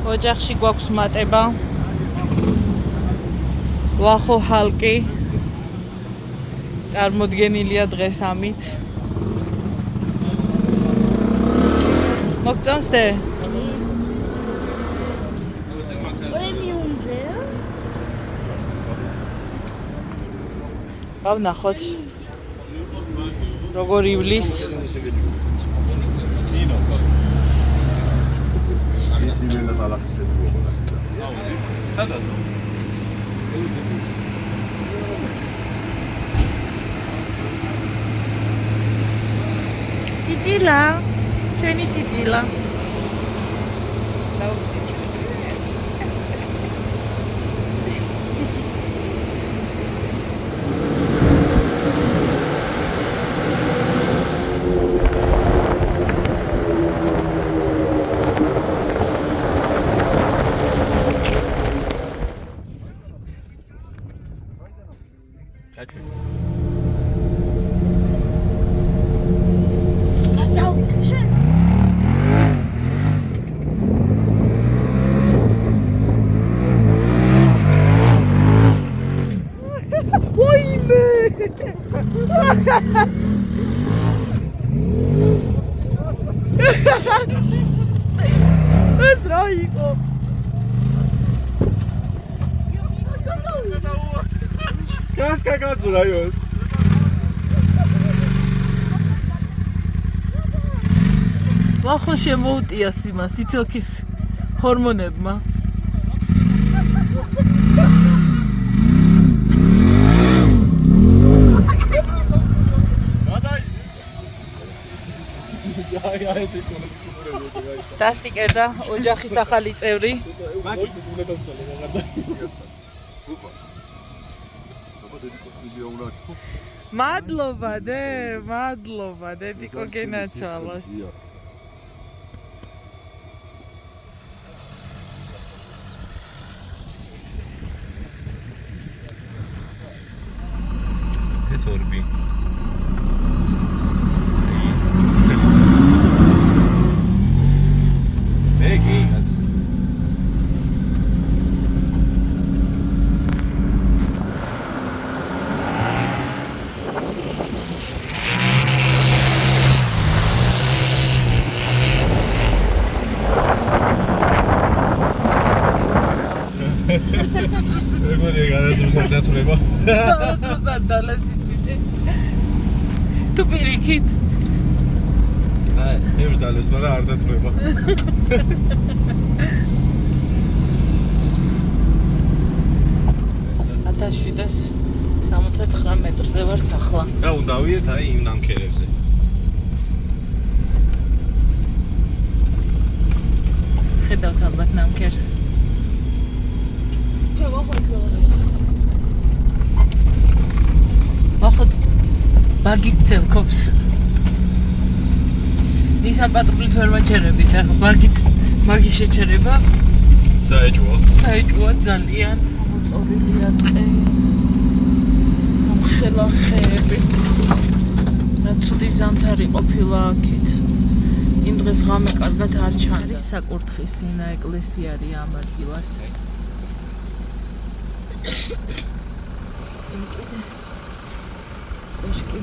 ოჯახში გვაქვს მატება. ვახო ჰალკი. წარმოდგენილია დღეს ამით. მოგწონს დე? პრემიუმზე. ვნახოთ. როგორ ივლის? 찌질아. 괜히 찌질아. ეს რა იყო? კასკა გაძურა იო. ვახო შემოუტიას იმას სიცილქის ჰორმონებმა. დასტიკერდა ოჯახის ახალი წევრი. მადლობა დე, მადლობა დედიკო გენაცვალოს. ეს ორბი. ეგორი გარდუზარ დათრება. დათრუზარ დალასის ბიჭი. თუ პირიქით. აი, მე ვშდალეს, მაგრამ არ დათრება. ათაშვილეს 69 მეტრზე ვართ ახლა. და უნდა ავიეთ აი იმ ნამქერებზე. ხედავთ ალბათ ნამქერს. ვახოთ ბაგი გძელქობს. ისამ პატრულით ვერ მაჩერებით, ახლა ბაგით მაგი შეჩერება. საეჭვოა ძალიან. მოწორილია ტყე. ამხელა ხეები. რა ცუდი ზამთარი ყოფილა აქეთ. იმ დღეს ღამე კარგად არ ჩანდა. საკურთხის სინა ეკლესია არის ამ ადგილას. წინ კიდე კოშკი.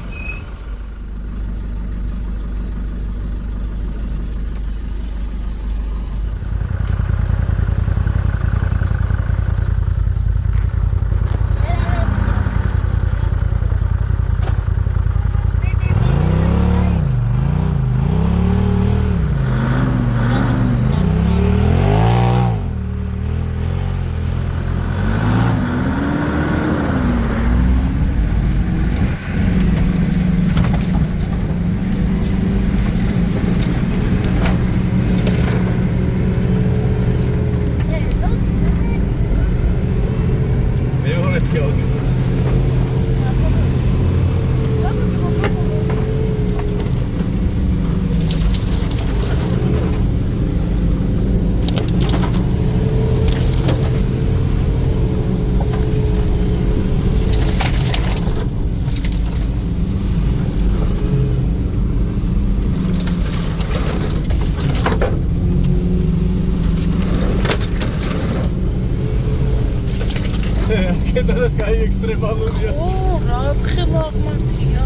გადარას კაი ექსტრემალურია. ო, რა ხელა აღმართია.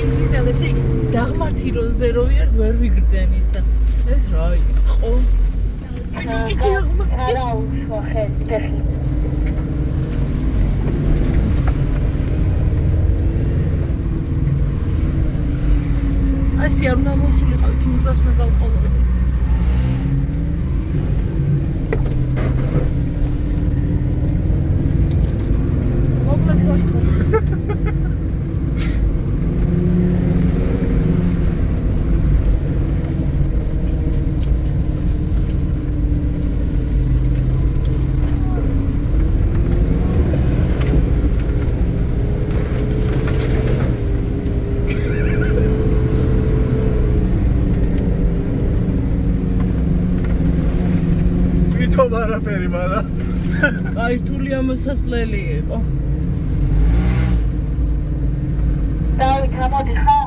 იმზიდან ესე დაღმართი რომ ზეროვიერ ვერ ვიგრძენით და ეს რა იყო? იგი აღმართი. არა უშო ხეთქი. ასე არ უნდა მოსულიყავით იმ გზას მე გავყოლოდეთ. არაფერი, მაგრამ კაი რთული ამოსასვლელი იყო. დავით, გამოდი ხარ?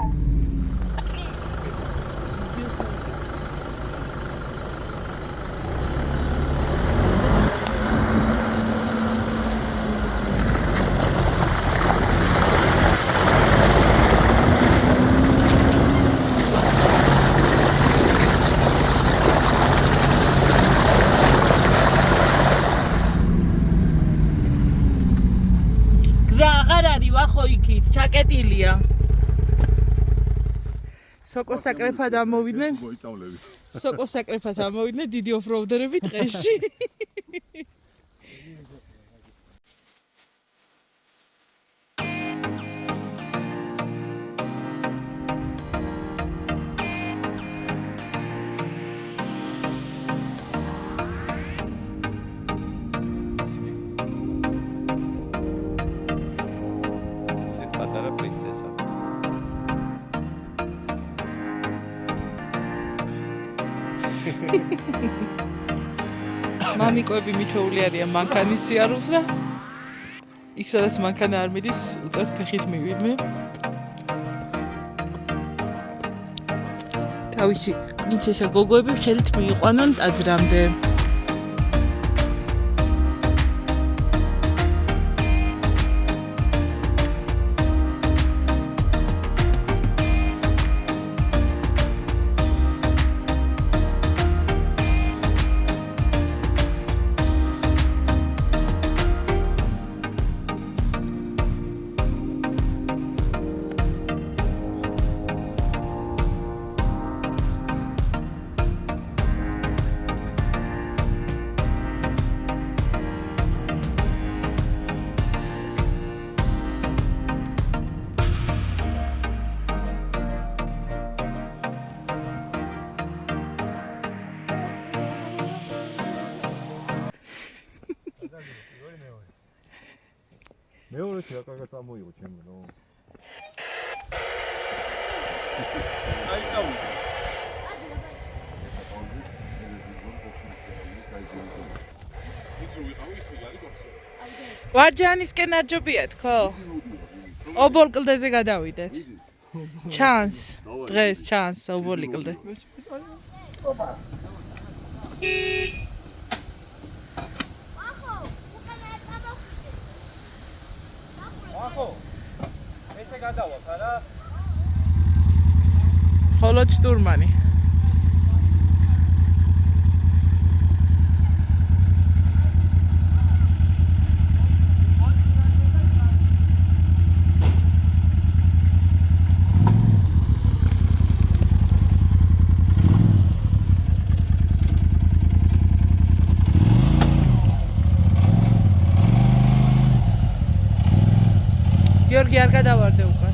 ჩაკეტილია. სოკოსაკრეფად ამოვიდნენ. სოკოსაკრეფად ამოვიდნენ დიდი ოფროუდერები ტყეში. მამიკვები მიჩოული არიან მანქანით სიარულს და იქ სადაც მანქანა არ მიდის უწევთ ფეხით მივიდმე. თავისი პრინცესა გოგოები ხელით მიიყვანონ ტაძრამდე. მეორე შეაკაკა წამოიღო ჩემო ნო. საერთოდ ვარჯანისკენ არ ჯობიათ ხო? ობოლ კლდეზე გადავიდეთ. ჩანს დღეს ჩანს ობოლი კლდე. ესე გადავალთ არა? ხოლო штурмანი. გიორგი არ გადავარდე უკან.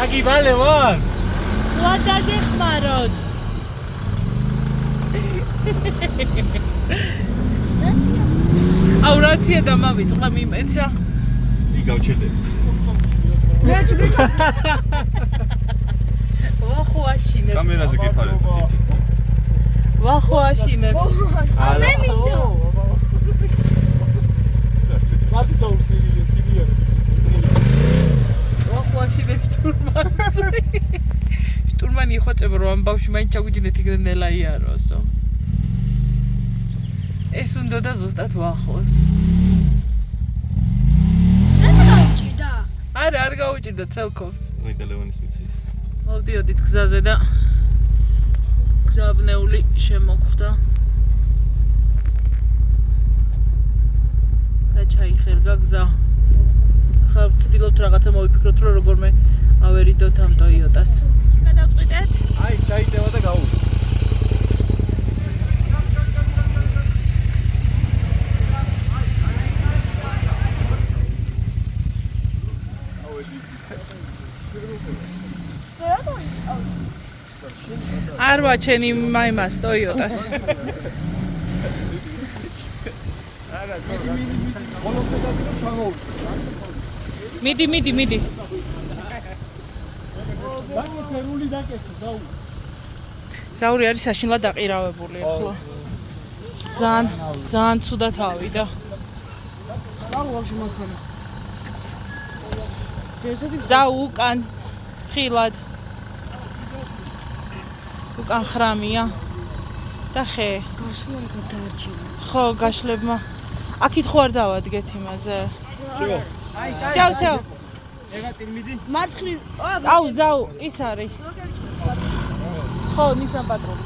აგი ვალე ვარ. ვარ დაგეხმაროთ. აუ რაცია და მავიწყა მიმეცა. იგავჩერდები. ვახო აშინებს. კამერაზე გიფარებ. ვახო აშინებს. არა. მათი საუბცირია, ცილია. ვახო აშინებს штурмანს. штурмანი იხოცება რომ ამ ბავშვი მაინც ჩაგვიჯინეთ იქ და ნელა იაროსო. ეს უნდა და ზუსტად ვახოს. არა, არ გაუჭირდა ცელკოვს. მოიდა ლევანის მიცის. მოვდიოდით გზაზე და გზაბნეული შემოხვდა. და ჩაიხერგა გზა. ხა ვცდილობთ რაღაცა მოვიფიქროთ, რომ როგორმე ავერიდოთ ამ ტოიოტას. გადავწყვიტეთ? აი, ჩაიწევა და გაუვიდა. არ ვაჩენი მაიმას ტოიოტას. მიდი. სერული დაკეცე, დაუ. ზაური არის საშინლად დაყირავებული ახლა. ძალიან ცუდად ავიდა. დაუ ვაფშე მანქანას. ზაუ უკან ხილად. უკან ხრამია და ხე. გაშლან გადაარჩინა. ხო, გაშლებმა. აქით ხო არ დავადგეთ იმაზე. შევ. სევ. ეგა წინ მიდი. მარცხნივ. აუ, ზაუ, ის არის. ხო, ნისან პატრული.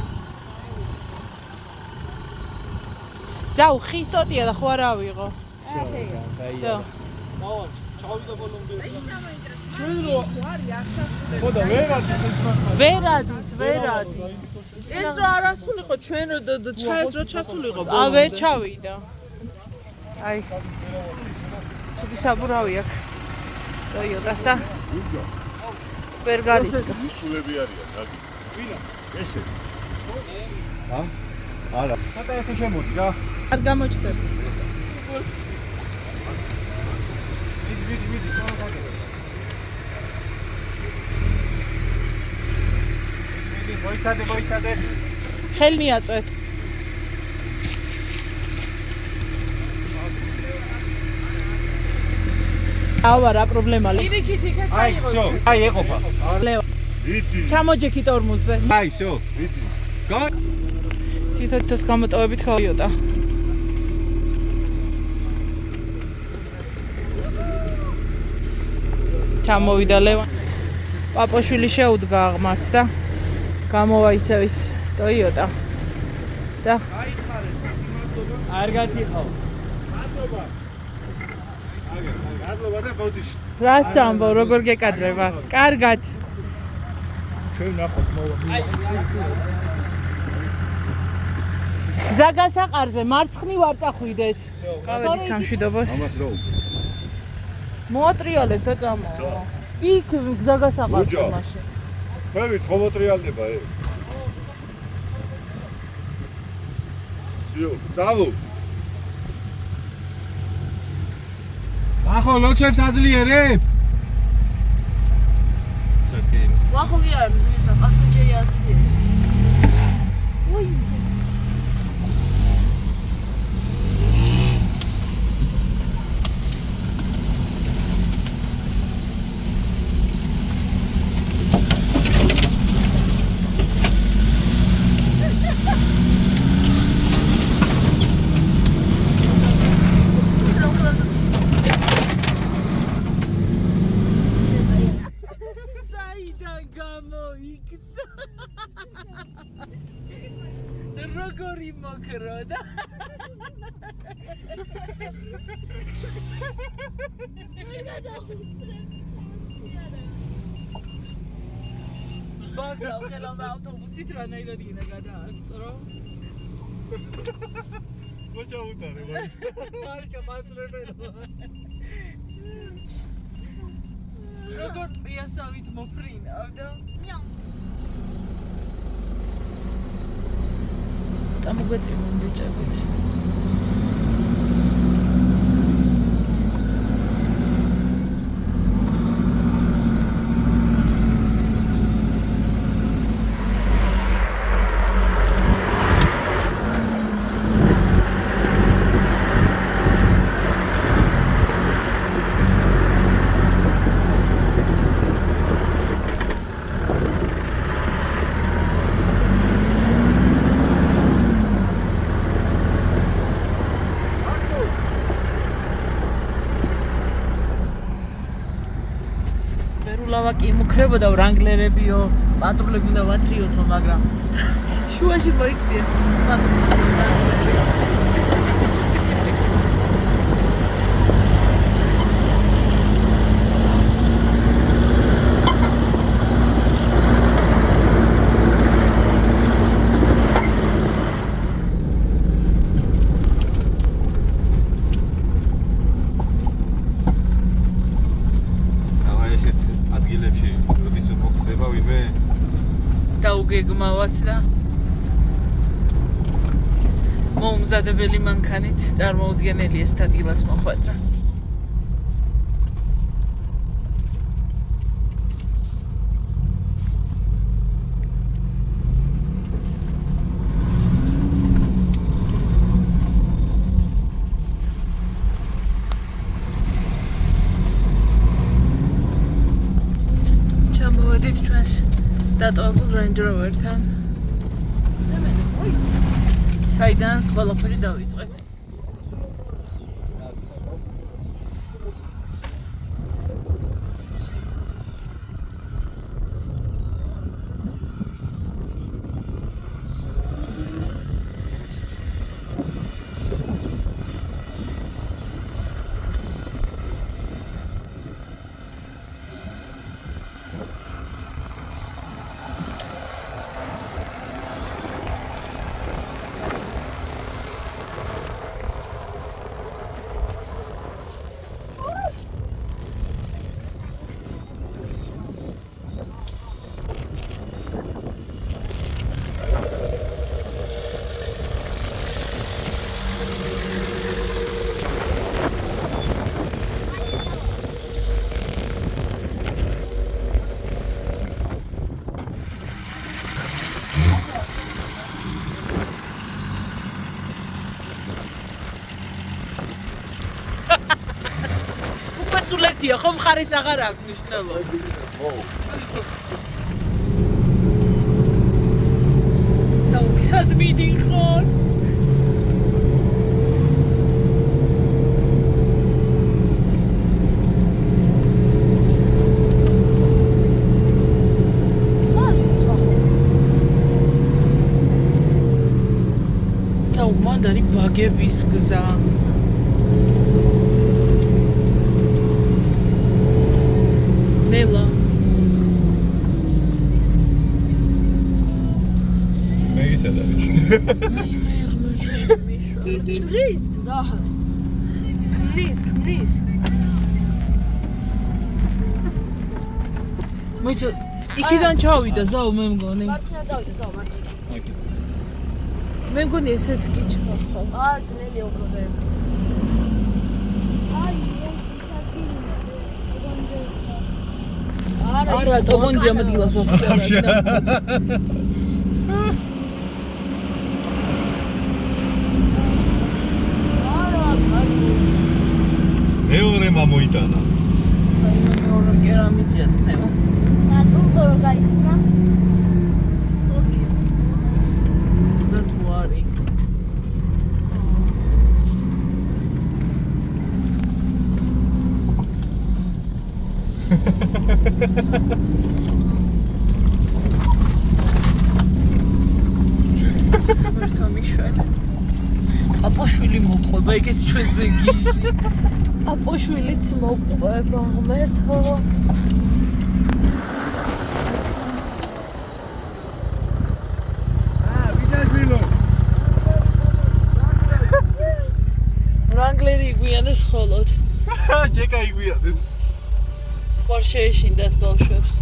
ზაუ, ხის ტოტია და ხო არ ავიღო. всё. მავალ, ჩავიდა ბოლომდე. ჩვენ რო ხოდა ვერადის ეს მანქანა. ვერადის. ეს რო არ ასულიყო ჩვენ რო ჩაეს რო ჩასულიყო. ვერ ჩავიდა. აი. ცუდი საბურავი აქვს. ტოიოტას და ვერ გარისკა. სულები არიან, გაგი. ვინა? ესე. არა. ხატა ესე შემოდი რა. არ გამოჩნდება. მიდი. მოიცადე. ხელი მიაწვეთ. ავა რა პრობლემა ლე. აი, შო. აი, ეყოფა. ლეო. ვიდი. ჩამოჯექი ტორმუზზე. აი, შო. ვიდი. გან. თითოთოს გამოტოვებით ხოიოტა. ჩამოვიდა ლევან. პაპოშვილი შეუდგა აღმართ და გამოვა ისევ ის ტოიოტა. და არ გათიხავ. მადლობა და ბოდიში. რას ამბობ, როგორ გეკადრება? კარგად. ჩვენ ნახოთ მოვა. გზა გასაყარზე მარცხნივ არ წახვიდეთ. გავედით სამშვიდობოს. ამას რო. მოატრიალებს აწამო. იქ გზა გასაყარზე უჯო. მაშინ. ხევით ხომოტრიალდება ე. იო, დავუ. ახო ლოცვებს აძლიერებ? საკი. ვახო კი არ მისა პასაჟირი აცდია. ოი. საიდან გამოიქცა? როგორი მოკრო და ბაგზა ხელავდა ავტობუსით რანაირად გინდა გადაასწრო? მოჩაუტარე მაინც. მარიკა მასრებელო. როგორ ტყიასავით მოფრინავდა? წამოგვეწინონ ბიჭებით. ლავაკი იმუქრებოდა ვრანგლერებიო, პატრულები უნდა ვათრიოთო, მაგრამ შუაში მოიქციეს პატრულები ვრანგლერი. დაუგეგმავათ და მომზადებელი მანქანით წარმოუდგენელი ეს ადგილას მოხვედრა. ჩამოვედით ჩვენს დატოვებულ Range Rover-თან. საიდანაც ყველაფერი დავიწყეთ. სულერთია ხომ ხარის აღარ აქვს მნიშვნელობა. საუბისად მიდიხარ? საუბარი ბაგების გზა. Nela. Megised არის. Please, Zahas. Please. მოიცა იქიდან ჩავიდა ზაო მე მგონი. მარცხენა წავიდა ზაო მარცხენა. მე მგონი ესეც კი ჩავხო. ძნელი უბრალოდ. არა, ტოგონჯი ამადგილას ვაფშე. მეორე მომიტანა. აი მეორე კერამიკა წნევა. მაგურ გაიხსნა. ზათუარი. მერტო მიშველი. აპოშვილი მოყვება, ეგეც ჩვენზე გიჟი. აპოშვილიც მოყვება, მერტო. ვიდაჟილო. Wrangler იგვიანებს ხოლოდ. ჯეკა იგვიანებს. ხوار შეეშინდათ ბავშვებს.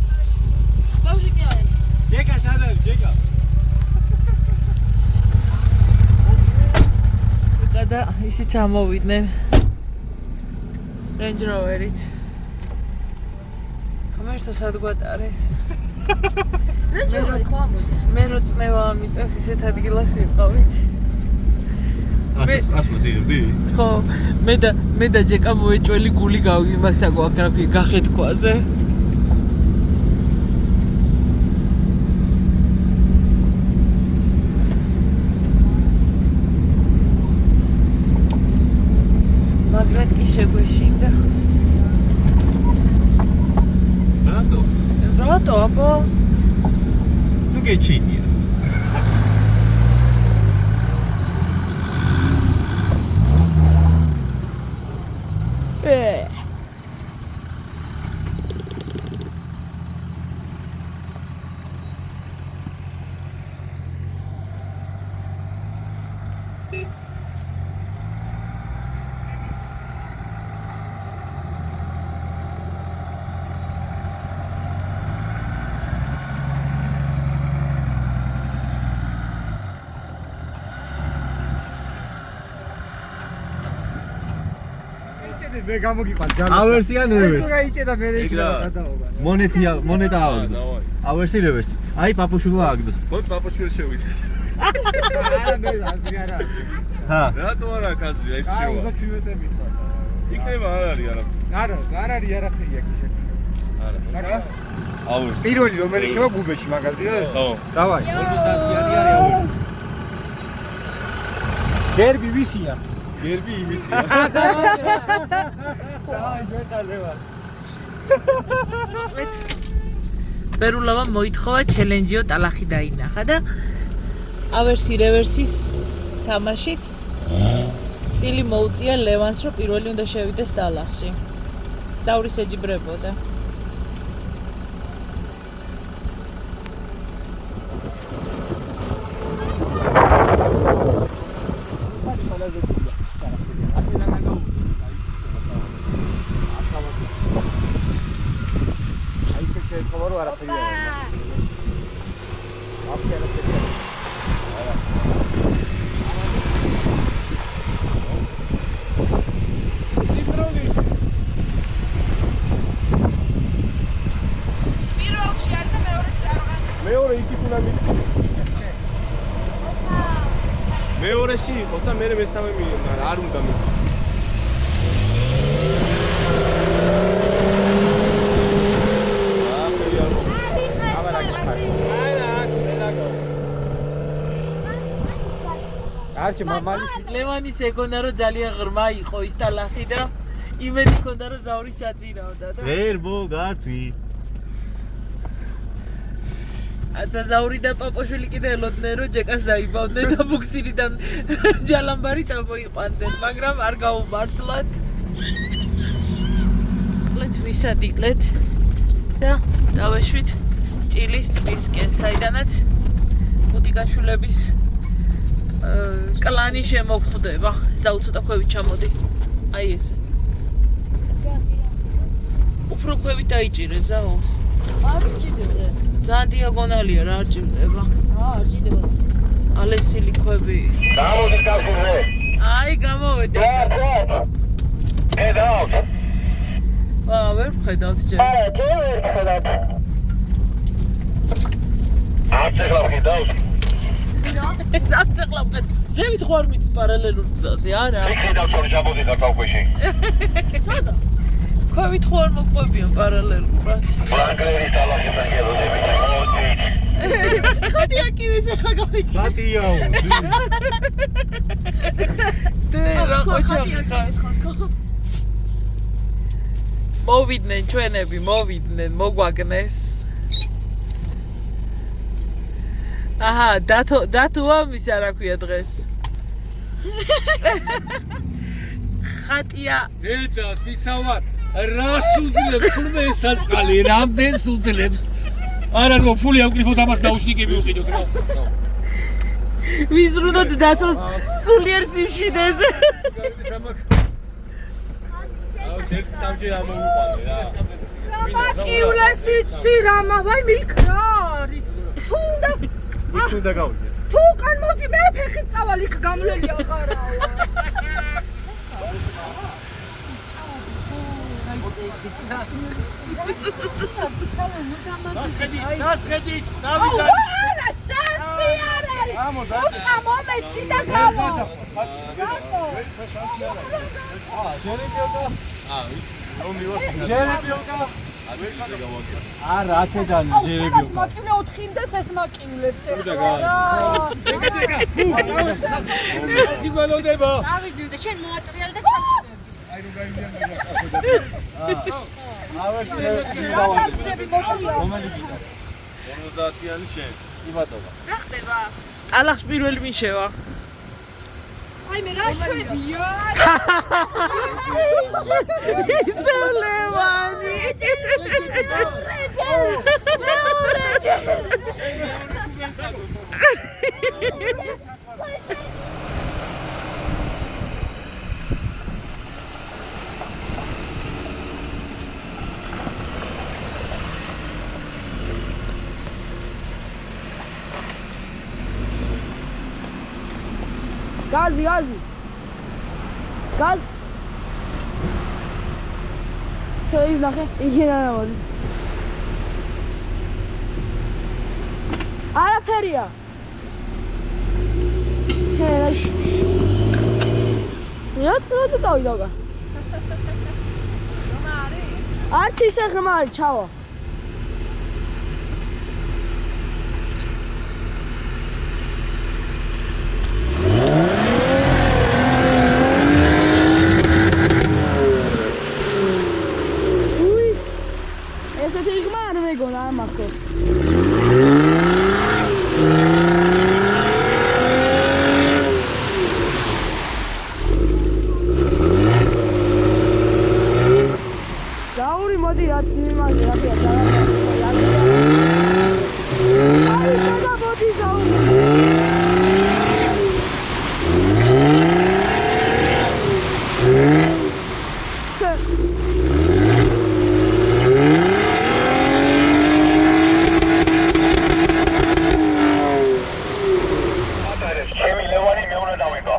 ბავშვი კი არის. ჯეკა სად არის ჯეკა? ისიც ამოვიდნენ Range Rover-ით. ამერტო სად გვატარეს? Range Rover-ი ხო ამოდის? მე რო წნევა მიწეს ისეთ ადგილას ვიყავით. ასმას იღებდი? ხო, მე და ჯეკა მოეჭველი გული იმასა გვაქვს რა ქვია გახეთქვაზე. მაგრამ კი შეგვეშინდა. რატო აბა? ნუ გეჩინია. მე გამოგიყვან ჯალო. ავერსი ან ეს რევერსი? თუ გაიჭედა მე იქნება გადაობა. მონეტა ავაგდო. ავერსი რევერსი. აი პაპუშვილა აგდოს. ხოთ პაპოშვილი შევიდეს. არა მე აზრი არა. ჰა. რატო არა კაზრი ეს აი შევა. 27-ებით ვარ. იქნება არ არის არა. არ არის არაფერი აქ ისე. არა. ავერს. პირველი რომელი შევა გუბეში მაღაზია? ხო. დავაი. 50-იანი არის ავერსი. გერბი ვისია? გერბი იმისია. დავაი მეტალევა. ბერულავამ მოითხოვა ჩელენჯიო ტალახი დაინახა და ავერსი რევერსის თამაშით წილი მოუწია ლევანს რომ პირველი უნდა შევიდეს ტალახში. საურის ეჯიბრებოდა. მეორე იქით უნდა მიწი. მეორეში იყოს და მე მესამე მiyona, არ უნდა მიწი. არჩი მამალი ლევანის ეგონა რომ ძალიან ღრმა იყო ის ტალახი და იმედი ჰქონდა რომ ზაური ჩაწირავდა და ვერ მოგართვი. და ზაური და პაპოშვილი კიდე ელოდნენ რომ ჯეკას დაიბავდნენ და ბუქსირიდან ჯალამბარით ამოიყვანდნენ, მაგრამ არ გაუმართლათ. ლეთ ვისადილეთ და დავეშვით ჭილის ტბისკენ, საიდანაც მუტიკაშვილების კლანი შემოგხვდება. საუცოტა ქვევით ჩამოდი. აი ესე. უფრო ქვევით დაიჭირე ზაოს. არ ჭირდება. ძალიან დიაგონალია რა არ ჭირდება. არ ჭირდება. ალესილი ქვები. გამოდი კავშირზე. აი გამოვედი. ედავთ. ვერ ვხედავთ ჯერ. არა, ჯერ ვერ ხედავთ. არ შეგავხედავთ. დაწეყლა ვხედავ. ზევით ხო არ მით პარალელურ გზაზე, არა? ხედავთ რომ ჩამოდი საკავქვეში. სადა? ქვევით ხო არ მოყვებიან პარალელურად. ფრანგლერის ტალახიდან გელოდებით. მოდი. ხოდი აკივის ახლა გავიქი. ბატიაო. რა ოჯახი ხარ? ხოთქო. მოვიდნენ ჩვენები, მოვიდნენ, მოგვაგნეს. აჰა, დათოა მის არა ქვია დღეს. ხატია დედა ფისავარ რას უძლებს თურმე ეს საწყალი რამდენს უძლებს არა რომ ფული ავკრიფოთ ამას დაუშნიკები უყიდოთ რა ვიზრუნოთ დათოს სულიერ სიმშვიდეს. აუ ჩემ სამჯერ ამოვიყვანე რა. მაკიულეს იცი რა, ვაი მიქრარი. თუ უნდა იქ უნდა გავიდეთ. თუ უკან მოდი მე ფეხით წავალ იქ გამლელი აღარაა. დასხედით, დავიზარ. არა, შანსი არ არის. უკა მომეცი და გავა. არა, ათედან ჯერები უკა. მაკილე 4 ინდეს ეს მაკილებს და გველოდება. წავიდი და შენ მოატრიალ და ჩამწდები. მონოზაციანი შენ. იბატონა. რა ხდება? ალახს პირველი მიშევა. აი მე რა შვებია? ისოლევანი. Gazi. Gaz. Teyze nakhe. İki tane var. Ara Feria. Helaş. Yat da tavida. Arçi sakhmar chao. Essa tem que mais regular, Marcos. Dauri modi atni mali rapi Ai sada modi ჩემი ლევანი მეუნე დავიკო.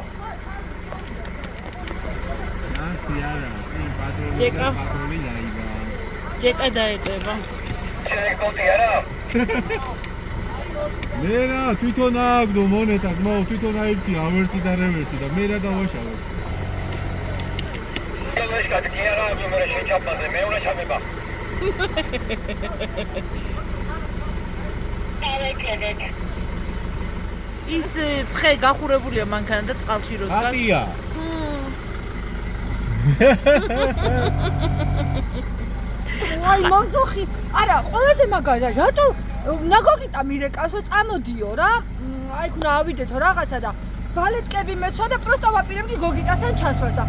ჯეკა. პატრონი დაიბა. ჯეკა დაეწება. შენ გოდი არა? მე რა თვითონ აგდო მონეტა ძმაო თვითონ აირჩი ავერსი და რევერსი და მე რა დავაშავე. ლეშკატი კი არა აქვს მე შეჭაპაზე მეუნე ჩამება. ის ცხე გახურებულია მანქანა და წყალში რო დგას. ატია. აი მომზოხი. არა, ყველაზე მაგარია. რატო ნაგოგიტა მირეკასო წამოდიო რა. აი ქნა ავიდეთო რაღაცა და ბალეტკები მეცვა და პროსტა ვაპირებდი გოგიტასთან ჩასვას და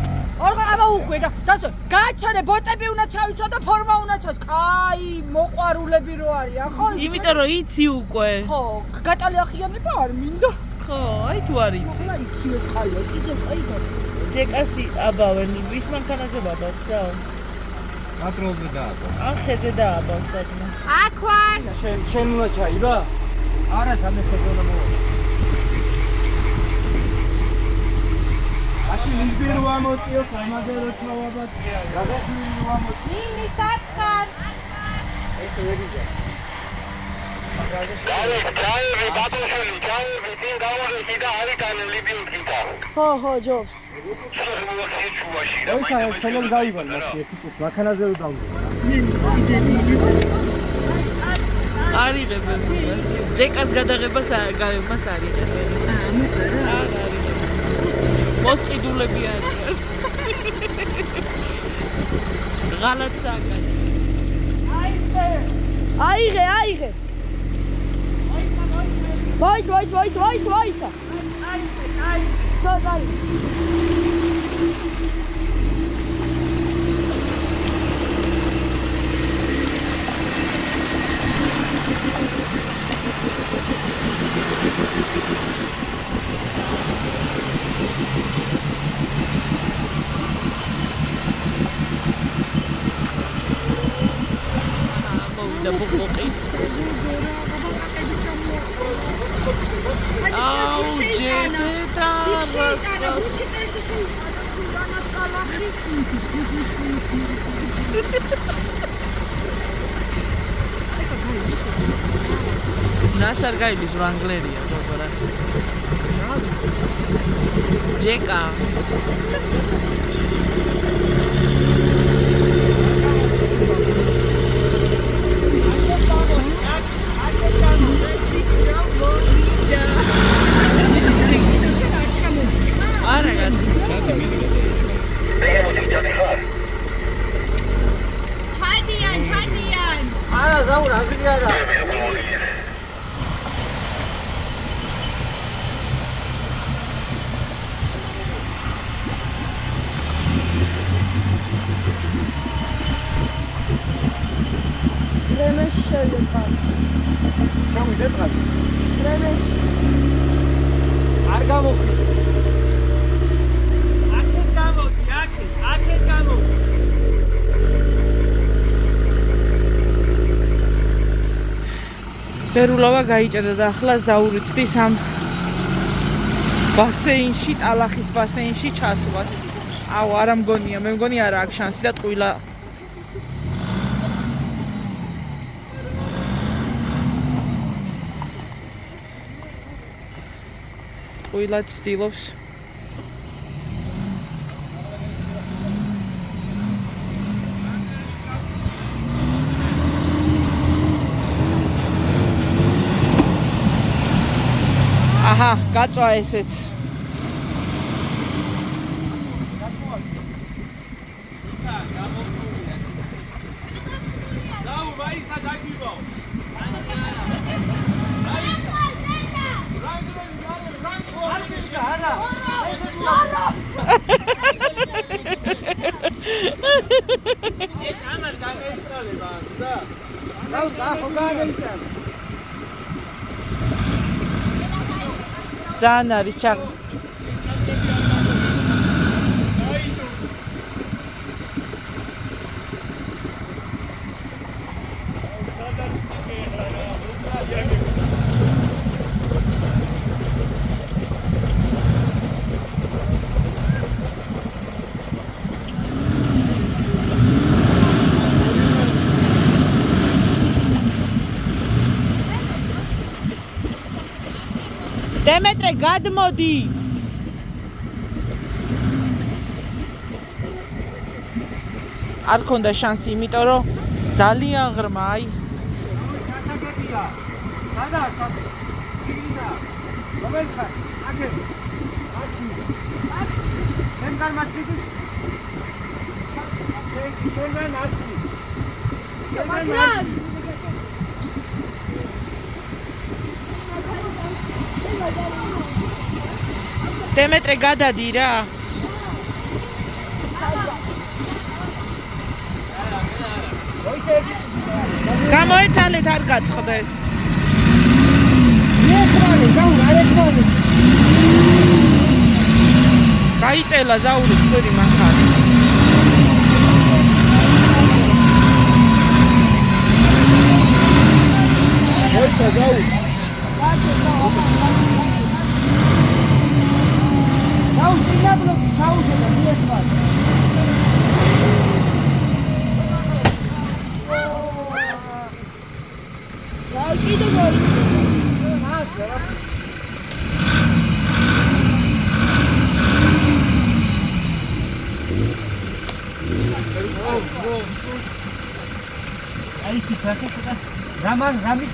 ორღა აბა უხვე და დასო გააჩარე ბოტები უნდა ჩავიცვა და ფორმა უნდა ჩას. კაი მოყვარულები რო არიან ხო? იმიტომ რომ იცი უკვე. ხო, გატალი ახიანება არ მინდა. ხო, აი თუ არ იცი. აი იქივე წყალია, კიდე კაი და ჯეკასი აბავენ ვის მანქანაზე ბაბაცაო? პატრონზე დააბა. ან ხეზე დააბავ სადმე. აქ ვარ. შენ უნდა ჩაიბა? არა, სამეთქო და მოვა. აში ლიზბირო ამოწიო, სამაგერო ჩავაბად. გაგახვირო ამოწიო. ნინი სათხარ. ესე ვეგიჟა. ჩაევი ბატონშვილი, ჩაევი წინ გავაღე და არიტანე ლიბიუთკიდა. ხო, ჯობს. შენ მოხდი ჩუვაში და ოისა ხელებს დაიბან მაშინ ერთი წუთი მანქანაზე რო დავდო. არიღებენ მას. ჯეკას გადაღებას მას არიღებენ. ამას არა. არა არიღებენ. მოსყიდულები არიან. ღალატსაკად. აიღე. Ვაიცა. Sorry. მოვიდა ბუყბუყი. ნასარ გაილის ვრანგლერია გოგორას. ჯეკა. არა კაცი. ჩადიან. არა ზაურ აზრი არა. რემეში შევიწყალ. გამიდეთყალ. რემეში. არ გამოვხდი. აქეთ გამოდი, აქეთ გამოდი. ფერულავა გაიჭერდა და ახლა ზაური ცდის ამ ბასეინში, ტალახის ბასეინში ჩასვას. აუ, არა მგონია, მე მგონი არა აქვს შანსი და ტყუილა ტყუილა ცდილობს. აჰა, გაწვა ესეც. დაუ ვაისა დაგიბო. ეს ამას გაგეისტროლება და ხო გაიგე. ძალიან არის ჩაღ. დემეტრე გადმოდი. არ ქონდა შანსი, იმიტომ რომ ძალიან ღრმა, აი. გასაგებია. სადაა? ჩიგრინა. რომელი ხარ? აქე. აქი. შენგან მაცრიდის? შენგან აცრი. მაგრამ დემეტრე გადადი რა. გამოეცალეთ არ გაწყდეს. ეხმარე, ზაურ, არ ეხმარე. გაიწელა ზაური წვერი მანქანის. მოიცა ზაურ. გაჩე ზაურ. ზაურ, წინაბლობ, ჩაუშვე და მიეხმარე. რა კიდე მოიწე. აი კი ფასა რამის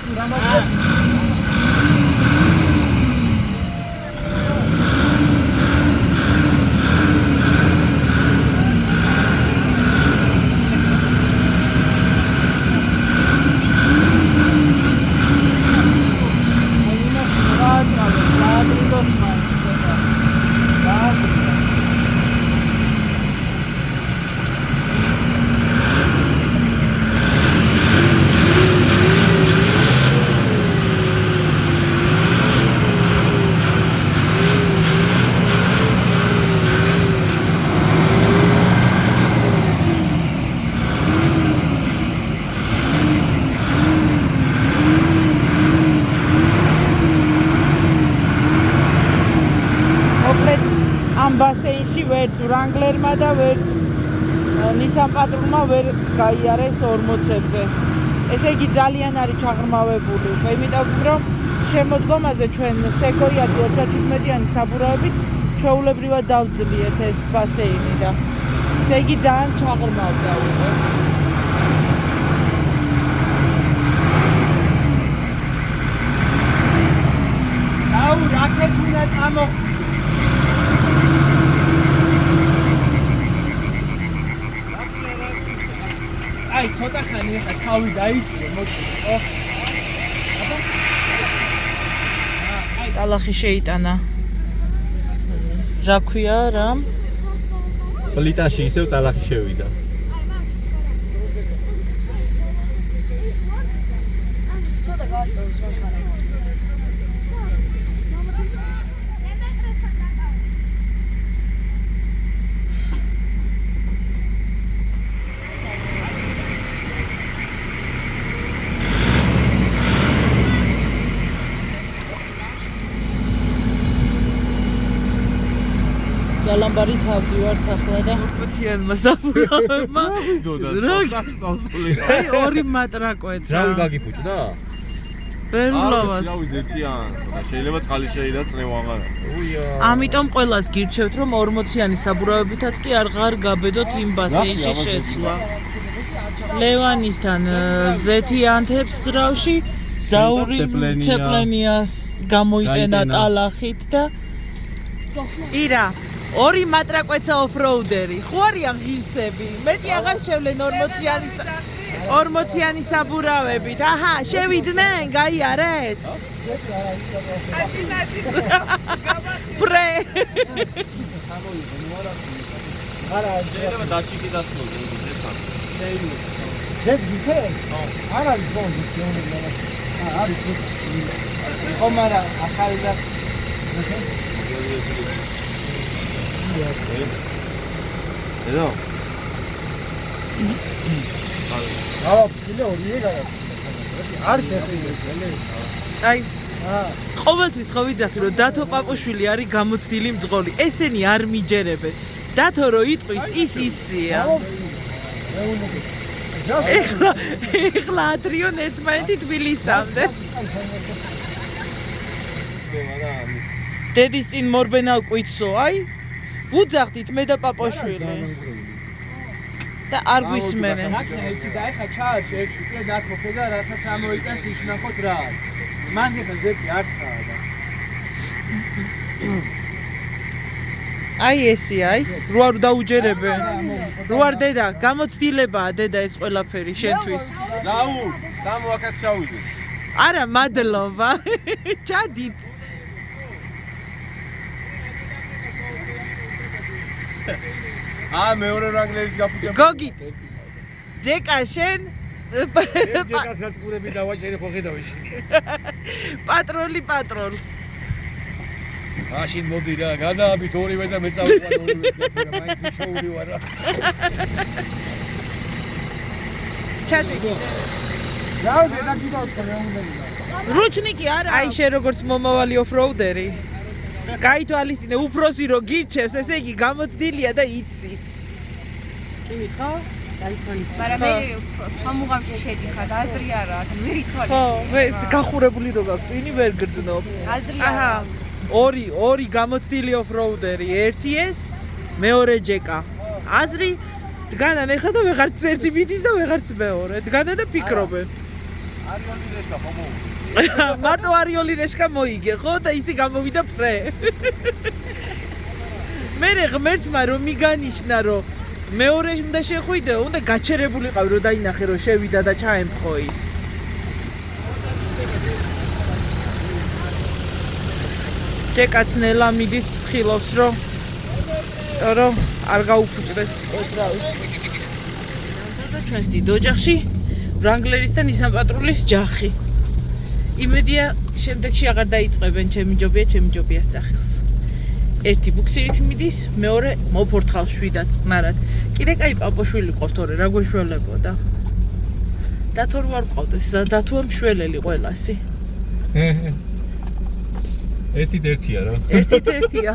ბასეინში ვერც ვრანგლერმა და ვერც ნისან პატრულმა ვერ გაიარეს 40-ზე. ესე იგი ძალიან არის ჩაღრმავებული. იმიტომ რომ შემოდგომაზე ჩვენ სეკოიათი 37-იანი საბურავებით ჩვეულებრივად დავძლიეთ ეს ბასეინი და ესე იგი ძალიან ჩაღრმავდა უკვე. აუ რაკეთ უნდა წამო აი ცოტა ხანი ახლა თავი დაიჭირე მოჭრე. ტალახი შეიტანა. რა ქვია რა? პლიტაში ისევ ტალახი შევიდა. ცოტა გასწორს ვაშხარა. გალამბარი თავდივართ ახლა და 40-იანმა საბურავებმა აი ორი მატრაკოეც რავი გაგიფუჭდა? ბერულოვას რავი ზეთიან და შეიძლება წყალი შეიძლება წნევა აღარა. ამიტომ ყველას გირჩევთ რომ 40-იანი საბურავებითაც კი არ გაბედოთ იმ ბასეინში შესვლა. ლევანისთან ზეთიანთებს ძრავში ზაური ცეპლენიას გამოიტენა ტალახით და ირა ორი მატრაკოეცა ოფროუდერი. ხო არიან ღირსები. მეტი აღარ შევლენ 40-იანი საბურავებით. აჰა, შევიდნენ, გაიარეს. პრე. შეიძლება დაჩიკი დასმოდე ზეცან. ზეც გითე? არ არის ბონდი შეუძლია. არის ზეც. ხომარა ახალი და Edo. აუ, ფილე ორივე გადაწყდა. არ შეხვიდე. აი. ყოველთვის ხო ვიძახი რომ დათო პაპუშვილი არის გამოცდილი მძღოლი. ესენი არ მიჯერებენ. დათო რო იტყვის ის ისია. ეხლა ათრიონ ერთმანეთი თბილისამდე. დედის წინ მორბენა კვიცო, აი. ვუძახდით მე და პაპაშვილი. და არ გვისმენენ. იცი და ეხა ჩააჭე ექში კიდე დათოფე და რასაც ამოიტანს ის ნახოთ რა არის. მან ეხა ზეთი არცაა და აი ესე აი, რო არ დაუჯერებენ. რო არ დედა, გამოცდილებაა დედა ეს ყველაფერი შენთვის. დაუ, დამოაკაც ჩავიდე. არა, მადლობა. ჩადით. მეორე რანგლერიც გაფუჭა. გოგით. ჯეკა შენ ჯეკას გაწურები დავაჭერე ხო ხედავ ისინი. პატროლს. მაშინ მოდი რა, გადააბით ორივე და მეწავლა ორივე გაწურა, მაინც მიშოური ვარ რა. ჩაჭი. რა დედა კიდევ თქო რუჩნიკი არა. აი შენ როგორც მომავალი ოფროუდერი. გაითვალისწინე უფროსი რო გირჩევს, ესე იგი გამოცდილია და იცის. კი ხო? გაითვალისწინე. მაგრამ მე სამუღამში შედიხარ, აზრი არა, მე ითვალისწინე. ხო, მე გახურებული რო გაქვს, ტვინი ვერ გრძნობ. აზრი არა. ორი გამოცდილი ოფროუდერი, ერთი ეს, მეორე ჯეკა. აზრი დგანან ეხა და ვეღარც ერთი მიდის და ვეღარც მეორე. დგანან და ფიქრობენ. არიონი რეშკა ხომ? მარტო არიოლი რეშკა მოიგე, ხო? და ისი გამოვიდა პრე. მე ღმერთმა რომ მიგანიშნა რომ მეორე უნდა შეხვიდე, უნდა გაჩერებულიყავ რომ დაინახე რომ შევიდა და ჩაემხო ის. ჯეკაცნელა მიდის ფხილობს რომ არ გაუფუჭდეს ოძრავი. ჩვენს დიდ ოჯახში ვრანგლერის და ნისან პატრულის ჯახი. იმედია შემდეგში აღარ დაიწყებენ ჩემი ჯობიას წახილს. ერთი ბუქსირით მიდის, მეორე მოფორთხავს შვიდად წყნარად. კიდე კაი პაპაშვილი ყავს თორე რა გვეშველებოდა. დათო რო არ ყავდეს, დათოა მშველელი ყველასი. ერთით ერთია რა. ერთით ერთია.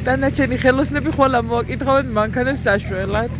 დანარჩენი ხელოსნები ხოლმე მოაკითხავენ მანქანებს საშველად.